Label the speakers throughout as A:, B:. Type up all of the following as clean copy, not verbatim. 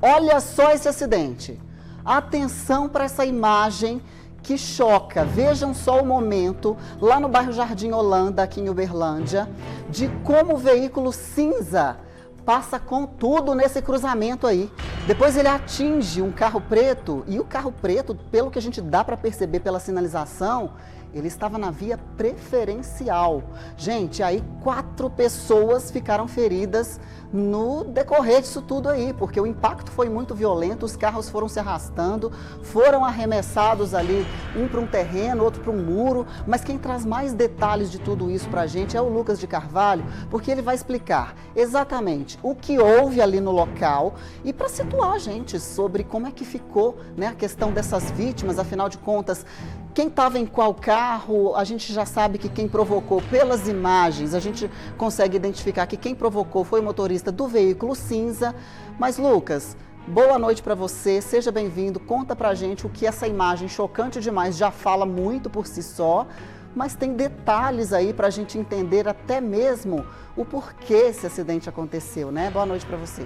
A: Olha só esse acidente. Atenção para essa imagem que choca. Vejam só o momento, lá no bairro Jardim Holanda, aqui em Uberlândia, de como o veículo cinza passa com tudo nesse cruzamento aí. Depois ele atinge um carro preto, e o carro preto, pelo que a gente dá para perceber pela sinalização, ele estava na via preferencial. Gente, aí 4 pessoas ficaram feridas no decorrer disso tudo aí, porque o impacto foi muito violento, os carros foram se arrastando, foram arremessados ali, um para um terreno, outro para um muro, mas quem traz mais detalhes de tudo isso para a gente é o Lucas de Carvalho, porque ele vai explicar exatamente o que houve ali no local e para situar a gente sobre como é que ficou, né, a questão dessas vítimas, afinal de contas, quem estava em qual carro, a gente já sabe que quem provocou, pelas imagens, a gente consegue identificar que quem provocou foi o motorista do veículo cinza. Mas, Lucas, boa noite para você, seja bem-vindo, conta pra gente o que essa imagem chocante demais já fala muito por si só, mas tem detalhes aí pra gente entender até mesmo o porquê esse acidente aconteceu, né? Boa noite para você.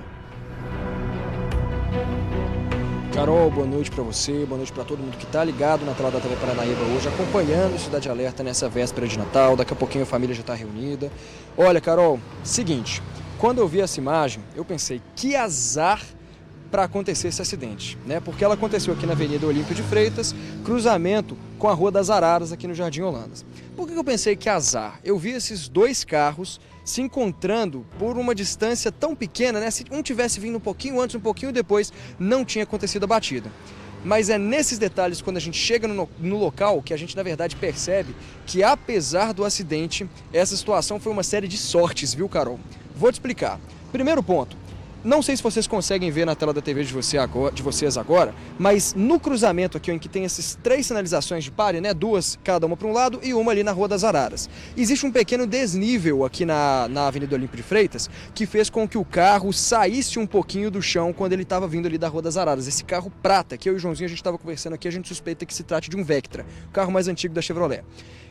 B: Carol, boa noite para você, boa noite para todo mundo que está ligado na tela da TV Paranaíba hoje, acompanhando Cidade Alerta nessa véspera de Natal. Daqui a pouquinho a família já está reunida. Olha, Carol, seguinte, quando eu vi essa imagem, eu pensei, que azar para acontecer esse acidente, né? Porque ela aconteceu aqui na Avenida Olímpio de Freitas, cruzamento com a Rua das Araras aqui no Jardim Holanda. Por que eu pensei que azar? Eu vi esses 2 carros se encontrando por uma distância tão pequena, né? Se um tivesse vindo um pouquinho antes, um pouquinho depois, não tinha acontecido a batida. Mas é nesses detalhes, quando a gente chega no local, que a gente, na verdade, percebe que, apesar do acidente, essa situação foi uma série de sortes, viu, Carol? Vou te explicar. Primeiro ponto. Não sei se vocês conseguem ver na tela da TV de vocês agora, mas no cruzamento aqui, em que tem essas 3 sinalizações de pare, né, 2 cada uma para um lado e uma ali na Rua das Araras. Existe um pequeno desnível aqui na Avenida Olímpio de Freitas, que fez com que o carro saísse um pouquinho do chão quando ele estava vindo ali da Rua das Araras. Esse carro prata, que eu e o Joãozinho a gente estava conversando aqui, a gente suspeita que se trate de um Vectra, o carro mais antigo da Chevrolet.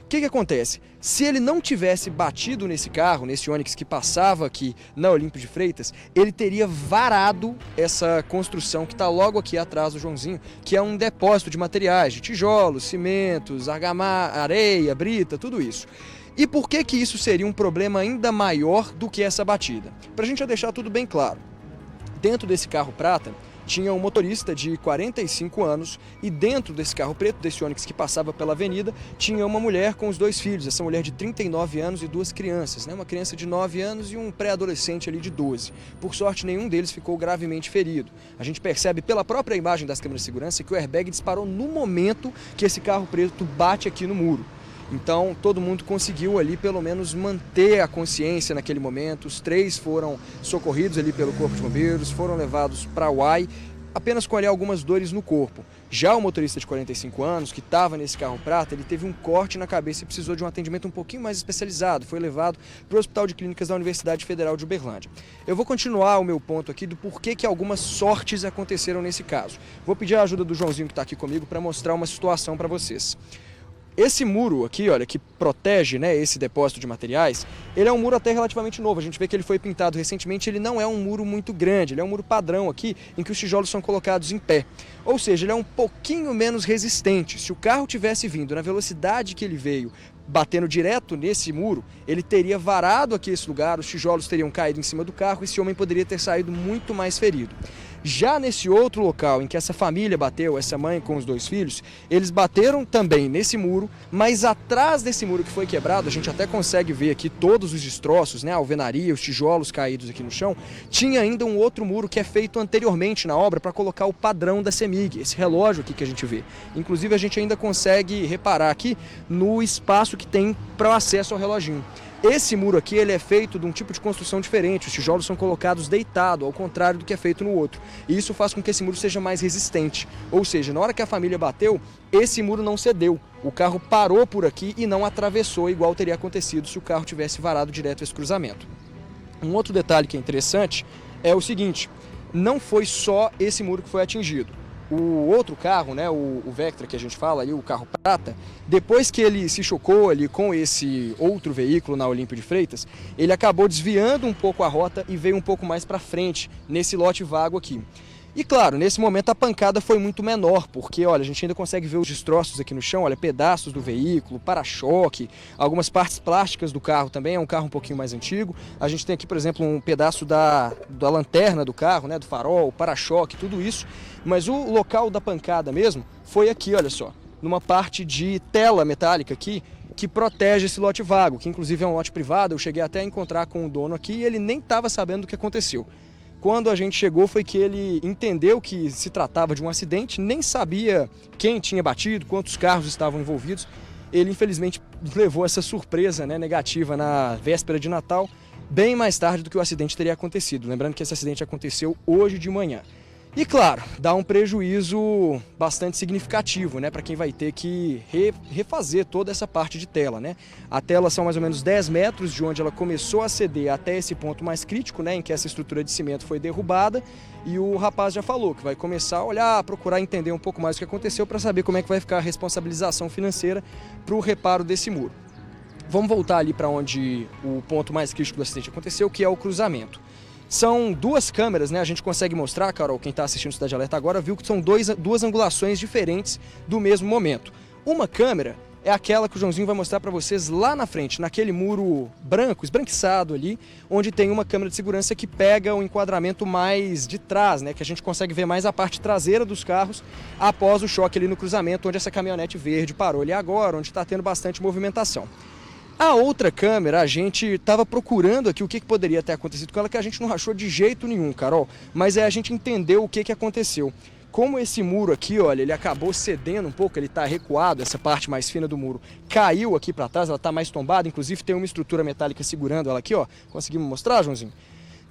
B: O que acontece? Se ele não tivesse batido nesse carro, nesse Onix que passava aqui na Olímpio de Freitas, ele teria varado essa construção que está logo aqui atrás do Joãozinho, que é um depósito de materiais, de tijolos, cimentos, argamassa, areia, brita, tudo isso. E por que isso seria um problema ainda maior do que essa batida? Para a gente já deixar tudo bem claro, dentro desse carro prata, tinha um motorista de 45 anos e dentro desse carro preto, desse Onix que passava pela avenida, tinha uma mulher com os 2 filhos, essa mulher de 39 anos e 2 crianças, né? Uma criança de 9 anos e um pré-adolescente ali de 12. Por sorte, nenhum deles ficou gravemente ferido. A gente percebe pela própria imagem das câmeras de segurança que o airbag disparou no momento que esse carro preto bate aqui no muro. Então, todo mundo conseguiu ali, pelo menos, manter a consciência naquele momento. Os 3 foram socorridos ali pelo Corpo de Bombeiros, foram levados para a UAI, apenas com ali algumas dores no corpo. Já o motorista de 45 anos, que estava nesse carro prata, ele teve um corte na cabeça e precisou de um atendimento um pouquinho mais especializado. Foi levado para o Hospital de Clínicas da Universidade Federal de Uberlândia. Eu vou continuar o meu ponto aqui do porquê que algumas sortes aconteceram nesse caso. Vou pedir a ajuda do Joãozinho que está aqui comigo para mostrar uma situação para vocês. Esse muro aqui, olha, que protege, né, esse depósito de materiais, ele é um muro até relativamente novo. A gente vê que ele foi pintado recentemente, ele não é um muro muito grande, ele é um muro padrão aqui, em que os tijolos são colocados em pé. Ou seja, ele é um pouquinho menos resistente. Se o carro tivesse vindo na velocidade que ele veio, batendo direto nesse muro, ele teria varado aqui esse lugar, os tijolos teriam caído em cima do carro e esse homem poderia ter saído muito mais ferido. Já nesse outro local em que essa família bateu, essa mãe com os 2 filhos, eles bateram também nesse muro, mas atrás desse muro que foi quebrado, a gente até consegue ver aqui todos os destroços, né, a alvenaria, os tijolos caídos aqui no chão, tinha ainda um outro muro que é feito anteriormente na obra para colocar o padrão da CEMIG, esse relógio aqui que a gente vê. Inclusive a gente ainda consegue reparar aqui no espaço que tem para o acesso ao reloginho. Esse muro aqui ele é feito de um tipo de construção diferente, os tijolos são colocados deitados, ao contrário do que é feito no outro. E isso faz com que esse muro seja mais resistente. Ou seja, na hora que a família bateu, esse muro não cedeu. O carro parou por aqui e não atravessou, igual teria acontecido se o carro tivesse varado direto esse cruzamento. Um outro detalhe que é interessante é o seguinte, não foi só esse muro que foi atingido. O outro carro, né, o Vectra que a gente fala ali, o carro prata, depois que ele se chocou ali com esse outro veículo na Olímpio de Freitas, ele acabou desviando um pouco a rota e veio um pouco mais para frente nesse lote vago aqui. E claro, nesse momento a pancada foi muito menor, porque olha, a gente ainda consegue ver os destroços aqui no chão, olha, pedaços do veículo, para-choque, algumas partes plásticas do carro também, é um carro um pouquinho mais antigo. A gente tem aqui, por exemplo, um pedaço da lanterna do carro, né, do farol, para-choque, tudo isso. Mas o local da pancada mesmo foi aqui, olha só, numa parte de tela metálica aqui, que protege esse lote vago, que inclusive é um lote privado. Eu cheguei até a encontrar com o dono aqui e ele nem estava sabendo do que aconteceu. Quando a gente chegou foi que ele entendeu que se tratava de um acidente, nem sabia quem tinha batido, quantos carros estavam envolvidos. Ele infelizmente levou essa surpresa, né, negativa na véspera de Natal, bem mais tarde do que o acidente teria acontecido. Lembrando que esse acidente aconteceu hoje de manhã. E claro, dá um prejuízo bastante significativo, né, para quem vai ter que refazer toda essa parte de tela, né? A tela são mais ou menos 10 metros de onde ela começou a ceder até esse ponto mais crítico, né, em que essa estrutura de cimento foi derrubada, e o rapaz já falou que vai começar a olhar, procurar entender um pouco mais o que aconteceu para saber como é que vai ficar a responsabilização financeira para o reparo desse muro. Vamos voltar ali para onde o ponto mais crítico do acidente aconteceu, que é o cruzamento. São duas câmeras, né? A gente consegue mostrar, Carol, quem está assistindo Cidade Alerta agora, viu que são duas angulações diferentes do mesmo momento. Uma câmera é aquela que o Joãozinho vai mostrar para vocês lá na frente, naquele muro branco, esbranquiçado ali, onde tem uma câmera de segurança que pega o enquadramento mais de trás, né? Que a gente consegue ver mais a parte traseira dos carros após o choque ali no cruzamento, onde essa caminhonete verde parou ali agora, onde está tendo bastante movimentação. A outra câmera, a gente estava procurando aqui o que poderia ter acontecido com ela, que a gente não achou de jeito nenhum, Carol, mas a gente entendeu o que aconteceu. Como esse muro aqui, olha, ele acabou cedendo um pouco, ele está recuado, essa parte mais fina do muro caiu aqui para trás, ela está mais tombada, inclusive tem uma estrutura metálica segurando ela aqui, ó. Conseguimos mostrar, Joãozinho?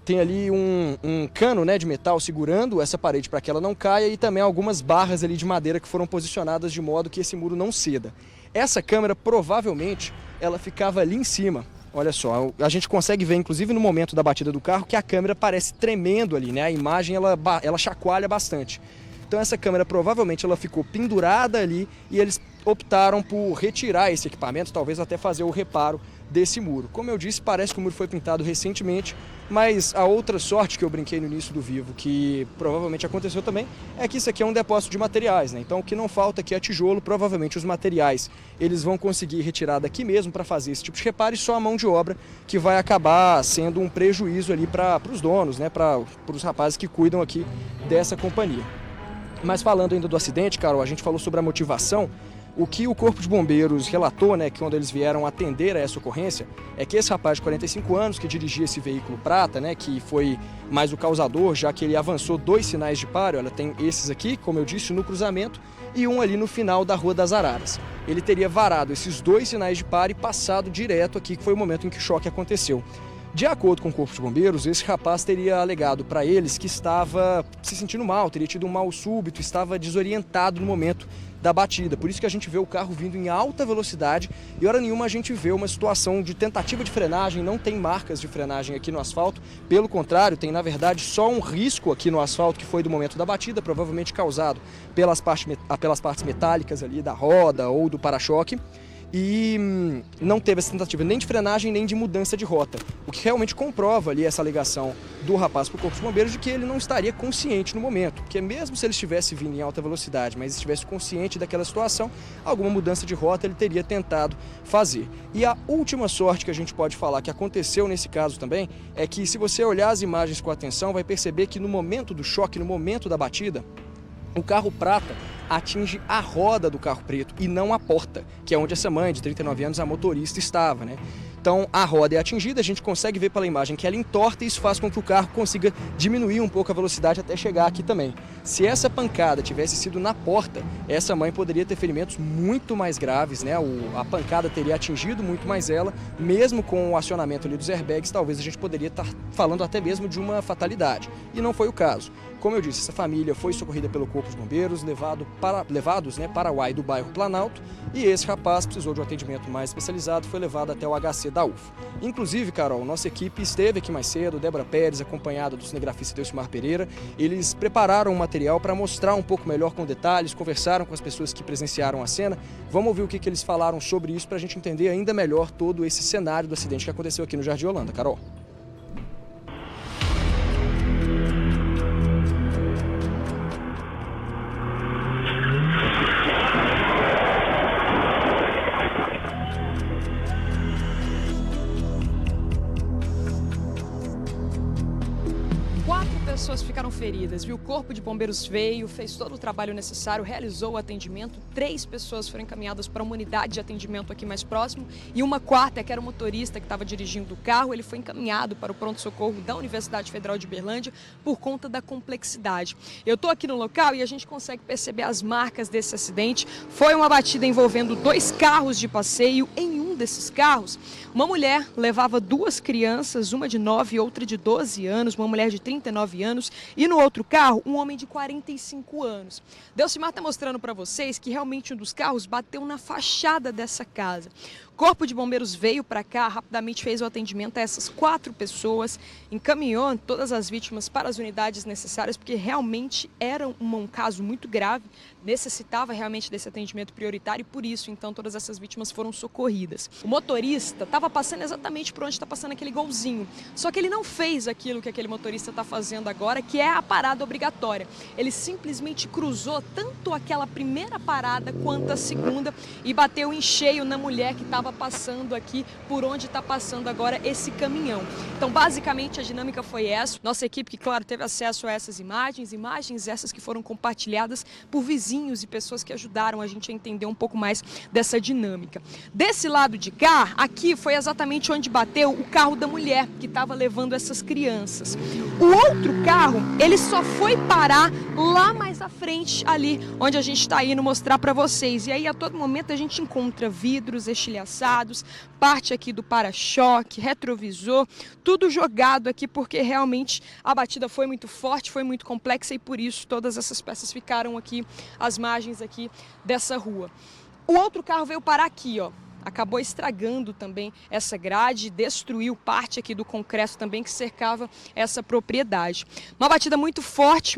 B: Tem ali um cano, né, de metal segurando essa parede para que ela não caia e também algumas barras ali de madeira que foram posicionadas de modo que esse muro não ceda. Essa câmera provavelmente ela ficava ali em cima. Olha só, a gente consegue ver inclusive no momento da batida do carro que a câmera parece tremendo ali, né? A imagem ela chacoalha bastante. Então essa câmera provavelmente ela ficou pendurada ali e eles optaram por retirar esse equipamento, talvez até fazer o reparo desse muro. Como eu disse, parece que o muro foi pintado recentemente, mas a outra sorte que eu brinquei no início do Vivo, que provavelmente aconteceu também, é que isso aqui é um depósito de materiais, né? Então o que não falta aqui é tijolo, provavelmente os materiais eles vão conseguir retirar daqui mesmo para fazer esse tipo de reparo e só a mão de obra que vai acabar sendo um prejuízo ali para os donos, né? Para os rapazes que cuidam aqui dessa companhia. Mas falando ainda do acidente, Carol, a gente falou sobre a motivação. O que o Corpo de Bombeiros relatou, né, que quando eles vieram atender a essa ocorrência, é que esse rapaz de 45 anos que dirigia esse veículo prata, né, que foi mais o causador, já que ele avançou 2 sinais de pare, olha, tem esses aqui, como eu disse, no cruzamento, e um ali no final da Rua das Araras. Ele teria varado esses 2 sinais de pare e passado direto aqui, que foi o momento em que o choque aconteceu. De acordo com o Corpo de Bombeiros, esse rapaz teria alegado para eles que estava se sentindo mal, teria tido um mal súbito, estava desorientado no momento da batida. Por isso que a gente vê o carro vindo em alta velocidade e hora nenhuma a gente vê uma situação de tentativa de frenagem, não tem marcas de frenagem aqui no asfalto, pelo contrário, tem na verdade só um risco aqui no asfalto que foi do momento da batida, provavelmente causado pelas partes metálicas ali da roda ou do para-choque. E não teve essa tentativa nem de frenagem nem de mudança de rota, o que realmente comprova ali essa alegação do rapaz para o Corpo de Bombeiros de que ele não estaria consciente no momento, porque mesmo se ele estivesse vindo em alta velocidade, mas estivesse consciente daquela situação, alguma mudança de rota ele teria tentado fazer. E a última sorte que a gente pode falar que aconteceu nesse caso também é que se você olhar as imagens com atenção, vai perceber que no momento do choque, no momento da batida, o carro prata atinge a roda do carro preto e não a porta, que é onde essa mãe de 39 anos, a motorista, estava, né? Então a roda é atingida, a gente consegue ver pela imagem que ela entorta e isso faz com que o carro consiga diminuir um pouco a velocidade até chegar aqui também. Se essa pancada tivesse sido na porta, essa mãe poderia ter ferimentos muito mais graves, né? A pancada teria atingido muito mais ela, mesmo com o acionamento ali dos airbags, talvez a gente poderia estar falando até mesmo de uma fatalidade. E não foi o caso. Como eu disse, essa família foi socorrida pelo Corpo de Bombeiros, levados para o UAI do bairro Planalto, e esse rapaz precisou de um atendimento mais especializado, foi levado até o HC da UFO. Inclusive, Carol, nossa equipe esteve aqui mais cedo, Débora Pérez, acompanhada do cinegrafista Delcimar Pereira, eles prepararam um material para mostrar um pouco melhor com detalhes, conversaram com as pessoas que presenciaram a cena. Vamos ouvir o que eles falaram sobre isso para a gente entender ainda melhor todo esse cenário do acidente que aconteceu aqui no Jardim Holanda. Carol.
C: feridas, viu? O Corpo de Bombeiros veio, fez todo o trabalho necessário, realizou o atendimento. 3 pessoas foram encaminhadas para uma unidade de atendimento aqui mais próximo e uma quarta, que era o motorista que estava dirigindo o carro, ele foi encaminhado para o pronto-socorro da Universidade Federal de Uberlândia por conta da complexidade. Eu estou aqui no local e a gente consegue perceber as marcas desse acidente. Foi uma batida envolvendo 2 carros de passeio. Em um desses carros, uma mulher levava 2 crianças, uma de 9 e outra de 12 anos, uma mulher de 39 anos, e no outro carro, um homem de 45 anos. Delcimar está mostrando para vocês que realmente um dos carros bateu na fachada dessa casa. O Corpo de Bombeiros veio para cá, rapidamente fez o atendimento a essas 4 pessoas, encaminhou todas as vítimas para as unidades necessárias, porque realmente era um caso muito grave, necessitava realmente desse atendimento prioritário e por isso, então, todas essas vítimas foram socorridas. O motorista estava passando exatamente por onde está passando aquele golzinho, só que ele não fez aquilo que aquele motorista está fazendo agora, que é a parada obrigatória. Ele simplesmente cruzou tanto aquela primeira parada quanto a segunda e bateu em cheio na mulher que estava passando aqui por onde está passando agora esse caminhão. Então, basicamente, a dinâmica foi essa. Nossa equipe, que claro, teve acesso a essas imagens essas que foram compartilhadas por vizinhos e pessoas que ajudaram a gente a entender um pouco mais dessa dinâmica. Desse lado de cá, aqui foi exatamente onde bateu o carro da mulher que estava levando essas crianças. O outro carro, ele só foi parar lá mais à frente, ali onde a gente está indo mostrar para vocês. E aí, a todo momento, a gente encontra vidros estilhaçados, parte aqui do para-choque, retrovisor, tudo jogado aqui porque realmente a batida foi muito forte, foi muito complexa e por isso todas essas peças ficaram aqui, às margens aqui dessa rua. O outro carro veio parar aqui, ó. Acabou estragando também essa grade, destruiu parte aqui do concreto também que cercava essa propriedade. Uma batida muito forte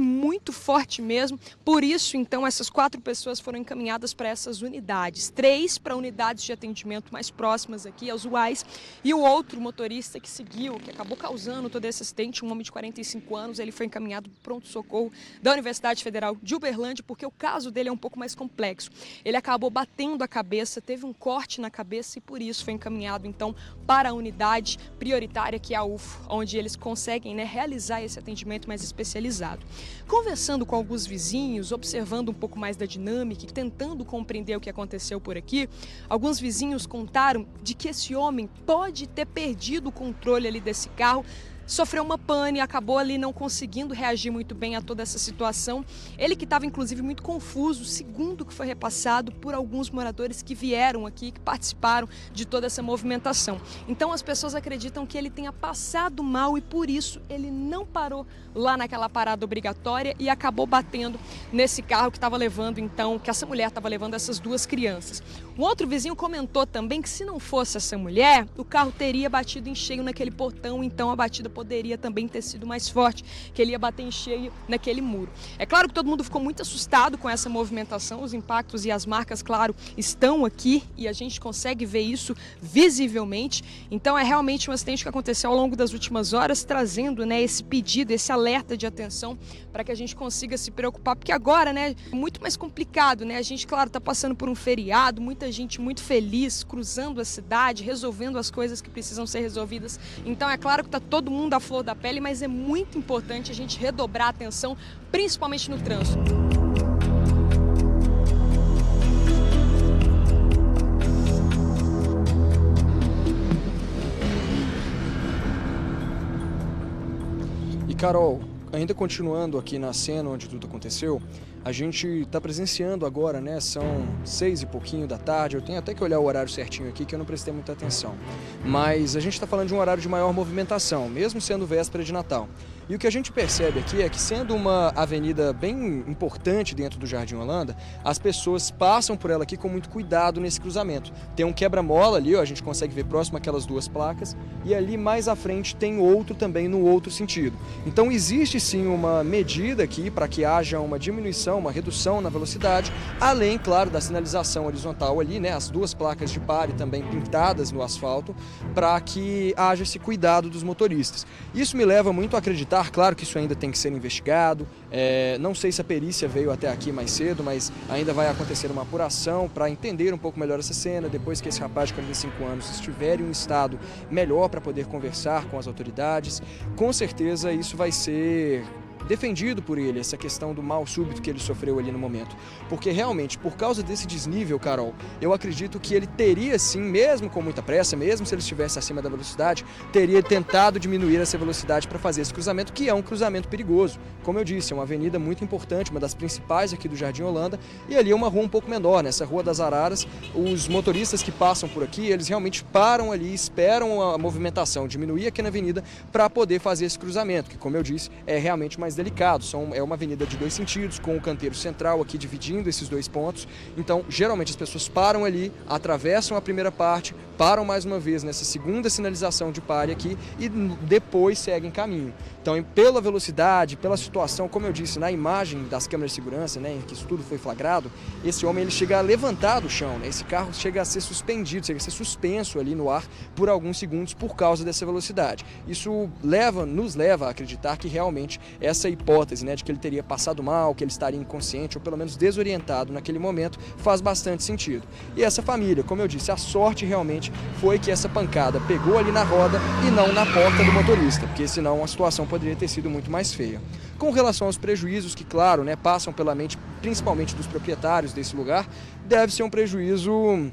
C: mesmo. Por isso, então, essas 4 pessoas foram encaminhadas para essas unidades. 3 para unidades de atendimento mais próximas aqui, aos UAIs, e o outro motorista que seguiu, que acabou causando todo esse acidente, um homem de 45 anos, ele foi encaminhado para o pronto-socorro da Universidade Federal de Uberlândia, porque o caso dele é um pouco mais complexo. Ele acabou batendo a cabeça, teve um corte na cabeça e por isso foi encaminhado então para a unidade prioritária que é a UFO, onde eles conseguem, né, realizar esse atendimento mais especializado. Conversando com alguns vizinhos, observando um pouco mais da dinâmica e tentando compreender o que aconteceu por aqui, alguns vizinhos contaram de que esse homem pode ter perdido o controle ali desse carro, sofreu uma pane, acabou ali não conseguindo reagir muito bem a toda essa situação. Ele que estava inclusive muito confuso, segundo o que foi repassado por alguns moradores que vieram aqui, que participaram de toda essa movimentação. Então as pessoas acreditam que ele tenha passado mal e por isso ele não parou lá naquela parada obrigatória e acabou batendo nesse carro que estava levando então, que essa mulher estava levando essas 2 crianças. Um outro vizinho comentou também que se não fosse essa mulher, o carro teria batido em cheio naquele portão, então a batida poderia também ter sido mais forte, que ele ia bater em cheio naquele muro. É claro que todo mundo ficou muito assustado com essa movimentação, os impactos e as marcas, claro, estão aqui e a gente consegue ver isso visivelmente. Então é realmente um acidente que aconteceu ao longo das últimas horas, trazendo, né, esse pedido, esse alerta de atenção para que a gente consiga se preocupar, porque agora, né, é muito mais complicado, né? A gente, claro, está passando por um feriado, muita gente muito feliz, cruzando a cidade, resolvendo as coisas que precisam ser resolvidas. Então é claro que está todo mundo à flor da pele, mas é muito importante a gente redobrar a atenção, principalmente no trânsito.
B: E Carol, ainda continuando aqui na cena onde tudo aconteceu, a gente está presenciando agora, né? São 6 e pouquinho da tarde. Eu tenho até que olhar o horário certinho aqui, que eu não prestei muita atenção. Mas a gente está falando de um horário de maior movimentação, mesmo sendo véspera de Natal. E o que a gente percebe aqui é que, sendo uma avenida bem importante dentro do Jardim Holanda, as pessoas passam por ela aqui com muito cuidado nesse cruzamento. Tem um quebra-mola ali, ó, a gente consegue ver próximo àquelas 2 placas, e ali mais à frente tem outro também no outro sentido. Então existe sim uma medida aqui para que haja uma diminuição, uma redução na velocidade, além, claro, da sinalização horizontal ali, né, as 2 placas de pare também pintadas no asfalto, para que haja esse cuidado dos motoristas. Isso me leva muito a acreditar, claro que isso ainda tem que ser investigado, não sei se a perícia veio até aqui mais cedo, mas ainda vai acontecer uma apuração para entender um pouco melhor essa cena, depois que esse rapaz de 45 anos estiver em um estado melhor para poder conversar com as autoridades, com certeza isso vai ser defendido por ele, essa questão do mal súbito que ele sofreu ali no momento. Porque realmente, por causa desse desnível, Carol, eu acredito que ele teria sim, mesmo com muita pressa, mesmo se ele estivesse acima da velocidade, teria tentado diminuir essa velocidade para fazer esse cruzamento, que é um cruzamento perigoso. Como eu disse, é uma avenida muito importante, uma das principais aqui do Jardim Holanda, e ali é uma rua um pouco menor, nessa Rua das Araras. Os motoristas que passam por aqui, eles realmente param ali, esperam a movimentação diminuir aqui na avenida para poder fazer esse cruzamento, que, como eu disse, é realmente mais delicado. É uma avenida de 2 sentidos, com o canteiro central aqui dividindo esses 2 pontos. Então, geralmente as pessoas param ali, atravessam a primeira parte, param mais uma vez nessa segunda sinalização de pare aqui e depois seguem caminho. Então, pela velocidade, pela situação, como eu disse, na imagem das câmeras de segurança, né, em que isso tudo foi flagrado, esse homem ele chega a levantar do chão, né, esse carro chega a ser suspendido, chega a ser suspenso ali no ar por alguns segundos por causa dessa velocidade. Isso nos leva a acreditar que realmente essa hipótese, né, de que ele teria passado mal, que ele estaria inconsciente ou pelo menos desorientado naquele momento, faz bastante sentido. E essa família, como eu disse, a sorte realmente foi que essa pancada pegou ali na roda e não na porta do motorista, porque senão a situação poderia ter sido muito mais feia. Com relação aos prejuízos que, claro, né, passam pela mente principalmente dos proprietários desse lugar, deve ser um prejuízo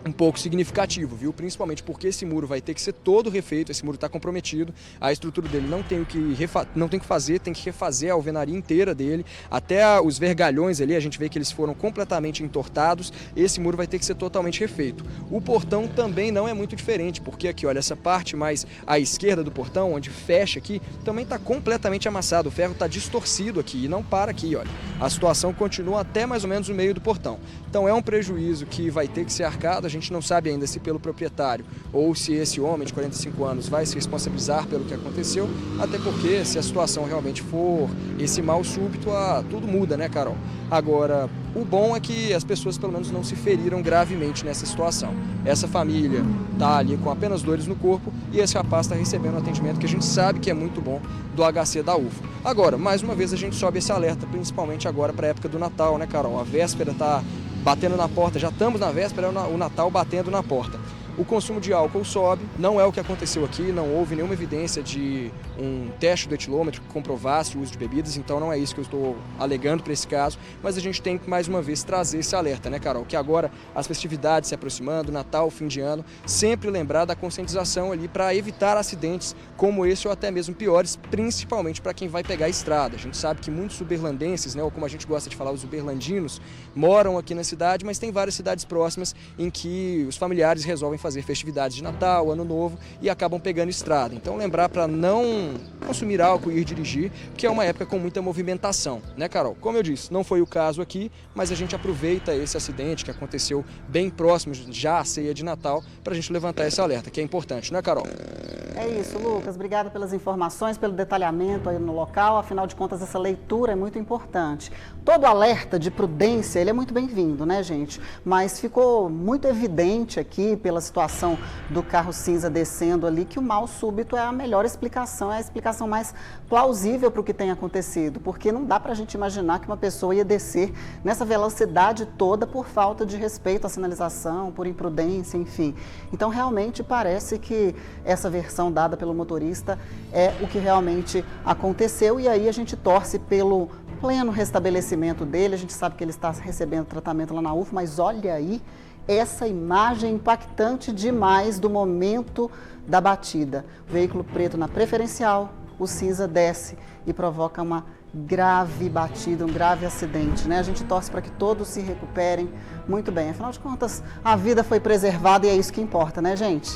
B: um pouco significativo, viu? Principalmente porque esse muro vai ter que ser todo refeito, esse muro está comprometido, a estrutura dele não tem o que fazer, tem que refazer a alvenaria inteira dele, até os vergalhões ali, a gente vê que eles foram completamente entortados, esse muro vai ter que ser totalmente refeito. O portão também não é muito diferente, porque aqui, olha, essa parte mais à esquerda do portão, onde fecha aqui, também está completamente amassado, o ferro está distorcido aqui e não para aqui, olha. A situação continua até mais ou menos o meio do portão. Então é um prejuízo que vai ter que ser arcado. A gente não sabe ainda se pelo proprietário ou se esse homem de 45 anos vai se responsabilizar pelo que aconteceu, até porque se a situação realmente for esse mal súbito, tudo muda, né, Carol? Agora, o bom é que as pessoas pelo menos não se feriram gravemente nessa situação. Essa família está ali com apenas dores no corpo e esse rapaz está recebendo um atendimento que a gente sabe que é muito bom do HC da UFO. Agora, mais uma vez a gente sobe esse alerta, principalmente agora para a época do Natal, né, Carol? A véspera está batendo na porta, já estamos na véspera, o Natal batendo na porta. O consumo de álcool sobe, não é o que aconteceu aqui, não houve nenhuma evidência de um teste do etilômetro que comprovasse o uso de bebidas, então não é isso que eu estou alegando para esse caso, mas a gente tem que mais uma vez trazer esse alerta, né, Carol? Que agora as festividades se aproximando, Natal, fim de ano, sempre lembrar da conscientização ali para evitar acidentes como esse ou até mesmo piores, principalmente para quem vai pegar a estrada. A gente sabe que muitos uberlandenses, né, ou como a gente gosta de falar, os uberlandinos, moram aqui na cidade, mas tem várias cidades próximas em que os familiares resolvem fazer festividades de Natal, Ano Novo e acabam pegando estrada. Então lembrar para não consumir álcool e ir dirigir, que é uma época com muita movimentação, né, Carol? Como eu disse, não foi o caso aqui, mas a gente aproveita esse acidente que aconteceu bem próximo já à ceia de Natal para a gente levantar esse alerta, que é importante, né, Carol?
A: É isso, Lucas. Obrigada pelas informações, pelo detalhamento aí no local. Afinal de contas, essa leitura é muito importante. Todo alerta de prudência, ele é muito bem-vindo, né, gente? Mas ficou muito evidente aqui, pela situação do carro cinza descendo ali, que o mal súbito é a melhor explicação, é a explicação mais plausível para o que tem acontecido. Porque não dá para a gente imaginar que uma pessoa ia descer nessa velocidade toda por falta de respeito à sinalização, por imprudência, enfim. Então, realmente, parece que essa versão dada pelo motorista é o que realmente aconteceu e aí a gente torce pelo pleno restabelecimento dele. A gente sabe que ele está recebendo tratamento lá na UFO, mas olha aí essa imagem impactante demais do momento da batida. O veículo preto na preferencial, o cinza desce e provoca uma grave batida, um grave acidente, né? A gente torce para que todos se recuperem muito bem. Afinal de contas, a vida foi preservada e é isso que importa, né, gente?